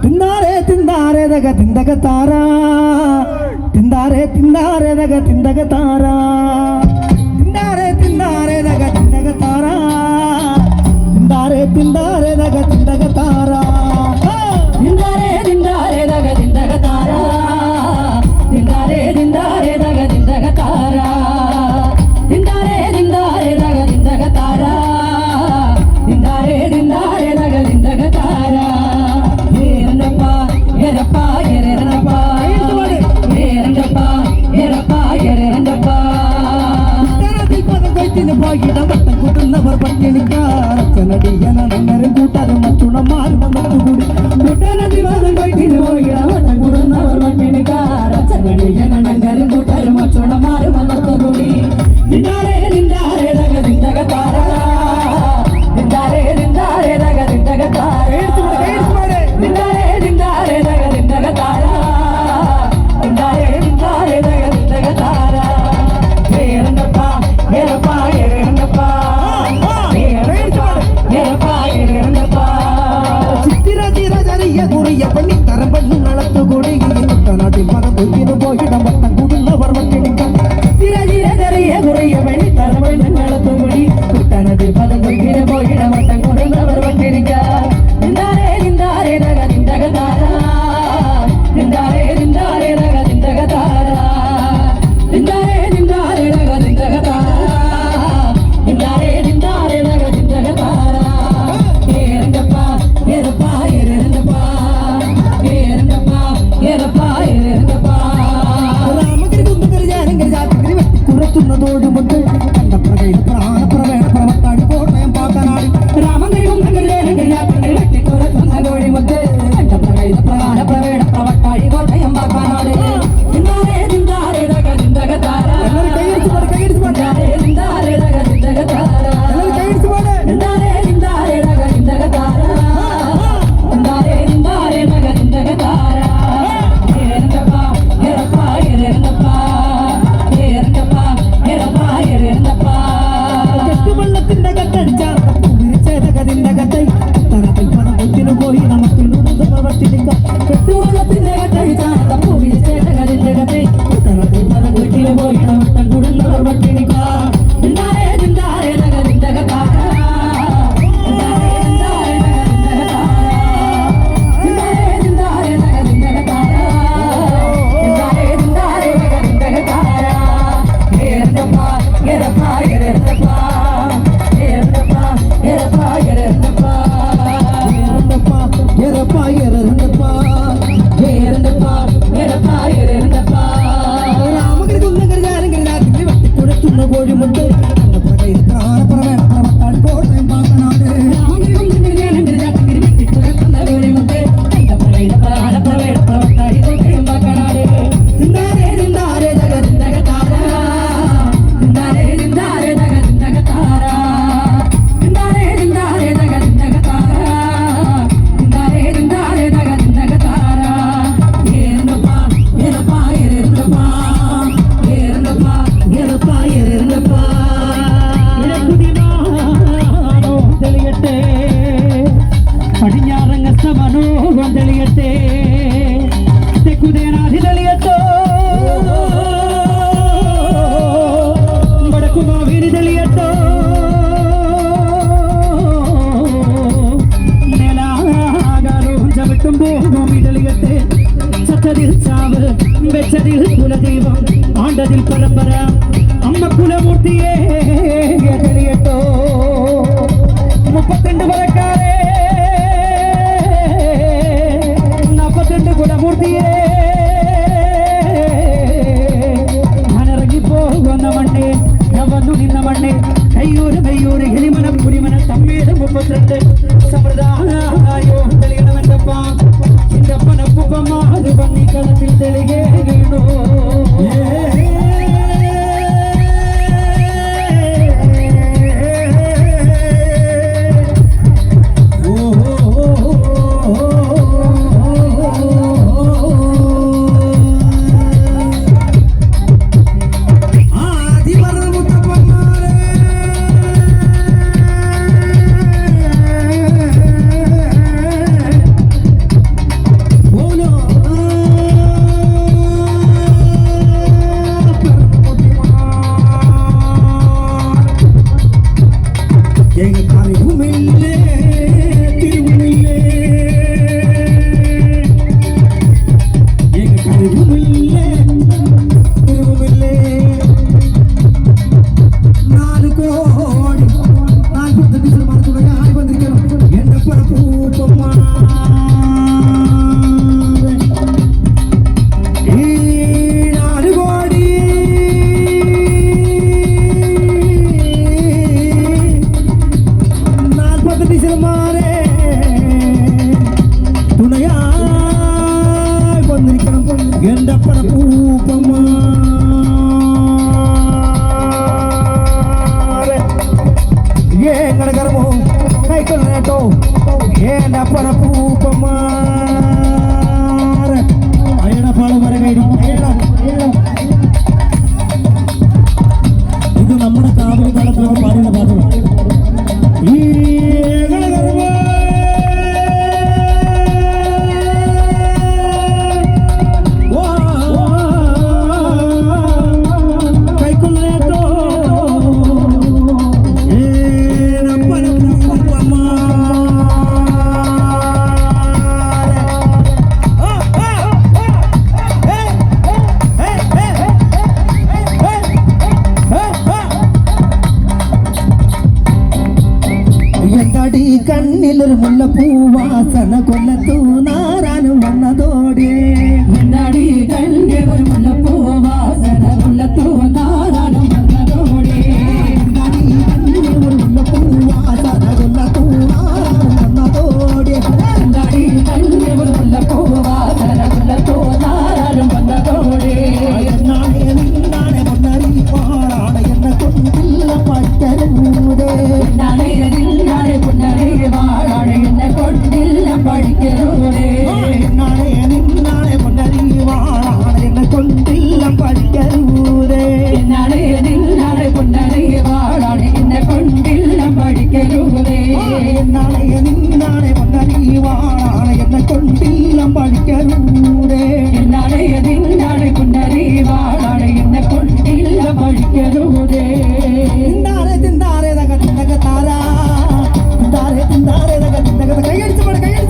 ತಿಂದಾರೆ ತಿಂದಾರೆ ದಗ ತಿಂದಗ ತಾರ ತಿಂದಾರೆ ತಿಂದಾರೆ ದಗ ತಿಂದಗ ತಾರ ತಿಂದಾರೆ ತಿಂದಾರೆ ದಗ ತಿಂದಗ ತಾರ ತಿಂದಾರೆ ತಿಂದಾರೆ ದಗ ತಿಂದಗ ತಾರ ತಿಂದಾರೆ ತಿಂದಾರೆ ದಗ ತಿಂದಗ ತಾರ ತಿಂದಾರೆ ತಿಂದಾರೆ ದಗ ತಿಂದಗ ತಾರ ತಿಂದಾರೆ ತಿಂದಾರೆ ದಗ ತಿಂದಗ ತಾರ ತಿಂದಾರೆ ತಿಂದಾರೆ ದಗ ತಿಂದಗ ತಾರ ಏರಪ್ಪ ಏರಪ್ಪ ಏರಪ್ಪ ಏರಪ್ಪ ಏರಪ್ಪ ಏರಪ್ಪ ಕೊಯ್ತಿನ ಬಾಗಿದ ಮಟ್ಟ ಕುಟುಂಬವರ್ ಪಟ್ಟಿನಿಕ ರಚನಡಿಯನ ನನ್ನರು ಕೂಟರು ಮಚ್ಚುಣ ಮಾರು ಮತ್ತು ಗುಡಿ ಮುಟ್ಟನ ದಿವಸ ಕೊಯ್ತಿನ ಬಾಗಿದ ಮಟ್ಟ ಕುಟುಂಬವರ್ ಪಟ್ಟಿನಿಕ ರಚನಡಿಯನ ನನ್ನರು ಕೂಟರು ಮಚ್ಚುಣ ಮಾರು ಮತ್ತು ಗುಡಿ ತಿಂದಾರೆ ತಿಂದಾರೆ ದಗ ತಿಂದಗ ತಾರ ತಿಂದಾರೆ ತಿಂದಾರೆ ದಗ ತಿಂದಗ ತಾರ ತಿಂದಾರೆ ತಿಂದಾರೆ ದಗ ತಿಂದಗ ತಾರ ತಿಂದಾರೆ ತಿಂದಾರೆ ದಗ ತಿಂದಗ ತಾರ ಏರಪ್ಪ ಏರಪ್ಪ ಏರಪ್ಪ ಏರಪ್ಪ ಏರಪ್ಪ ಚಿತ್ತಿರ ತೀರ ಜರಿಯ ಗುರಿಯ ಬಣ್ಣಿ ತರ ಬಣ್ಣು ನಳತ್ತು ಗುಡಿಗೆ ನದಿ ಮರ ಗುಂಪಿನ ಹೋಗಿದ ಮಟ್ಟ ಕುಟುಂಬವರ್ ಪಟ್ಟಿನಿಕ ಚಿರ ಚಿರ ಜರಿಯ ಗುರಿಯ ಬಣ್ಣಿ ತರ ಬಣ್ಣು ನಳತ್ತು ಗುಡಿ ನದಿ ಪದ ಗುಂಪಿನ ಹೋಗಿದ ಮಟ್ಟ ಕುಟುಂಬವರ್ ಪಟ್ಟಿನಿಕ ತಿಂದಾರೆ ತಿಂದಾರೆ ದಗ ತಿಂದಗ ತಾರ ತಿಂದಾರೆ ತಿಂದಾರೆ ದಗ ತಿಂದಗ ತಾರ ತಿಂದಾರೆ ತಿಂದಾರೆ ದಗ ತಿಂದಗ ತಾರ ತಿಂದಾರೆ ತಿಂದಾರೆ ದಗ ತಿಂದಗ ತಾರ ಏರಪ್ಪ ಏರಪ್ಪ ಏರಪ್ಪ ಏರಪ್ಪ ಏರಪ್ಪ ಏರಪ್ಪ ರಾಮಗಿರಿ ಗುಂದಗರಿ ಜಾನಗಿರಿ ಜಾತಿಗಿರಿ ವ್ಯಕ್ತಿ ಕುರತುನ್ನದೋಡು ಮುದ್ದು ಕಂಡ ಪ್ರಗೈದ ಪ್ರಾಣ ಪ್ರವೇಣ ಪ್ರವತ್ತಾಡಿ ಕೋಟയം ಪಾಕನಾಡಿ ರಾಮಗಿರಿ ಗುಂದಗರಿ ಜಾನಗಿರಿ ಜಾತಿಗಿರಿ ವ್ಯಕ್ತಿ ಕುರತುನ್ನದೋಡಿ ಮುದ್ದು ಕಂಡ ಪ್ರಗೈದ ಪ್ರಾಣ ಪ್ರವೇಣ ಪ್ರವತ್ತಾಡಿ ಕೋಟയം ಪಾಕನಾಡಿ ತಿಂದಾರೆ ತಿಂದಾರೆ ದಗ ತಿಂದಗ ತಾರ ಎಲ್ಲರೂ ಕೈ ಇಡಿಸಿ ಮಾಡಿ ತಿಂದಾರೆ ತಿಂದಾರೆ ದಗ ತಿಂದಗ ತಾರ ಎಲ್ಲರೂ ಕೈ ಇಡಿಸಿ ಮಾಡಿ ತಿಂದಾರೆ ತಿಂದಾರೆ ದಗ ತಿಂದಗ ತಾರ ತಿಂದಾರೆ ತಿಂದಾರೆ ದಗ ತಿಂದಗ ತಾರ ಏರಪ್ಪ ಏರಪ್ಪ ಏರಪ್ಪ ಏರಪ್ಪ ಏರಪ್ಪ ಏರಪ್ಪ ಕೆಟ್ಟು ಬಳ್ಳತ್ತಿಂದ ಗಟ್ಟಡಿಚಾರ ತಪ್ಪು ವಿರಿಚೇದಗ ದಿಂದಗ ತೈ ತರ ತಿಪ್ಪನ ಗೊತ್ತಿನ ಗೋಹಿ ನಮ್ಮ ತಿನ್ನು ಬರ್ತಿನಿಕ ಕೆಟ್ಟು ಬಳ್ಳತ್ತಿಂದ ಗಟ್ಟಡಿಚಾರ ತಪ್ಪು ವಿರಿಚೇದಗ ದಿಂದಗ ತೈ ತರ ತಿಪ್ಪನ ಗೊತ್ತಿನ ಗೋಹಿ ನಮ್ಮ ಗುಡನ್ನವರ್ ಪಟ್ಟಿನಿಕ ತಿಂದಾರೆ ತಿಂದಾರೆ ದಗ ತಿಂದಗ ತಾರ ತಿಂದಾರೆ ತಿಂದಾರೆ ದಗ ತಿಂದಗ ತಾರ ತಿಂದಾರೆ ತಿಂದಾರೆ ದಗ ತಿಂದಗ ತಾರ ಏರಪ್ಪ ಏರಪ್ಪ ಏರಪ್ಪ ಏರಪ್ಪ ಏರಪ್ಪ ಏರಪ್ಪ ಎರಪ್ಪ ಎರಪ್ಪ ಏರಪ್ಪ ಏರಪ್ಪ ಏರಪ್ಪ ರಾಮಗಿರಿ ಗುಂದಗರಿ ಜಾನಗಿರಿ ಜಾತಿಗಿರಿ ವ್ಯಕ್ತಿ ಕುರತುನ್ನ ಗೋಡಿ ಮುದ್ದು ಕಂಡ ಪ್ರಗೈದ ಪ್ರಾಣ ಪ್ರವೇಣ ಪ್ರವತ್ತಾಡಿ ಕೋಟയം ಪಾಕನಾಡಿ ರಾಮಗಿರಿ ಗುಂದಗರಿ ಜಾನಗಿರಿ ಜಾತಿಗಿರಿ ವ್ಯಕ್ತಿ ಕುರತುನ್ನದೋಡಿ ಮುದ್ದು ಕಂಡ ಪ್ರಗೈದ ಪ್ರಾಣ ಪ್ರವೇಣ ಪ್ರವತ್ತಾಡಿ ಕೋಟയം ಪಾಕನಾಡಿ ತಿಂದಾರೆ ತಿಂದಾರೆ ದಗ ತಿಂದಗ ತಾರ ತಿಂದಾರೆ ತಿಂದಾರೆ ದಗ ತಿಂದಗ ತಾರ ತಿಂದಾರೆ ತಿಂದಾರೆ ದಗ ತಿಂದಗ ತಾರ ತಿಂದಾರೆ ತಿಂದಾರೆ ದಗ ತಿಂದಗ ತಾರ ಏರಪ್ಪ ಏರಪ್ಪ ಏರಪ್ಪ ಏರಪ್ಪ ಏರಪ್ಪ ಏರಪ್ಪ തെളിയട്ടെ പടിഞ്ഞാറങ്ങസ്തമനോ തെളിയട്ടെ തെക്കുതേനാധി തെളിയട്ടോ വടക്കുമാവിനി തെളിയട്ടോ നിലാകാലവും ചവിട്ടുമ്പോ ഭൂമി തെളിയട്ടെ ചത്തതിൽ ചാവ് വെച്ചതിൽ കുലദൈവം ആണ്ടതിൽ പരമ്പര അമ്മ കുലമൂർത്തിയേ തെളിയട്ടോ 32 വരക്കാരെ 42 കുലമൂർത്തിയേ ഞാനിറങ്ങിപ്പോകുന്ന മണ്ണേ ഞാൻ വന്നു നിന്ന മണ്ണേ കയ്യൂര് കയ്യൂര് എലിമനം പുലിമനം തമ്മേത് 32 സമ്പ്രദായോ തെളിയണമെന്നപ്പ എന്റെ അപ്പനപ്പുപ്പമാര് പന്നിക്കളത്തിൽ തെളികേ വീണു വന്നിരിക്കണം എന്റെ പണപ്പൂപ്പമ്മ എങ്ങനെ കറമോ കൈക്കൊള്ളേട്ടോ എന്റെ പണപ്പൂപ്പമ്മ അയയുടെ പാളം വരെ കഴിഞ്ഞു ഇത് നമ്മുടെ കാവലി കാലത്തിലൊക്കെ പാടുന്ന പാട്ടുകൾ ഈ കണ്ണിലൊരു മുല്ലപ്പൂവാസന കൊല്ലത്തു നാരാനും വന്നതോടെ മുന്നാടി കണ്ണിലൊരു മുല്ലപ്പൂവാസന കൊല്ലത്തു നാരാനും വന്നതോടെ കണ്ണിലൊരു മുല്ലപ്പൂവാസന കൊല്ലത്തു നാരാനും വന്നതോടെ മുന്നാടി കണ്ണിലൊരു മുല്ലപ്പൂവാസന കൊല്ലത്തു നാരാനും വന്നതോടെ എന്നാണേ നിന്നാണേ പൊന്നരി പാടാണ് എന്നെ കൊണ്ടില്ല പറ്റരൂതേ എന്നാണേ നിന്നാണേ പൊന്നരി വാഴാണ് എന്നെ കൊണ്ടില്ല പഠിക്കരുതേ എന്നാണേ നിന്നാണേ പൊന്നരി വാഴാണ് എന്നെ കൊണ്ടില്ല പഠിക്കരൂതേ എന്നാണേ നിന്നാണേ പൊന്നരി വാഴാണ് എന്നെ കൊണ്ടില്ല പഠിക്കരുതേ എന്നാണേ നിന്നാണേ പൊന്നരി വാഴാണ് എന്നെ കൊണ്ടില്ല പഠിക്കരൂതേ എന്നാണേ നിന്നാണേ പൊന്നരി വാഴാണ് എന്നെ കൊണ്ടില്ല പഠിക്കരുതേ തിന്താരേ തക താര തിന്താരേ തക കൈയടിച്ചു കൈയടിച്ചു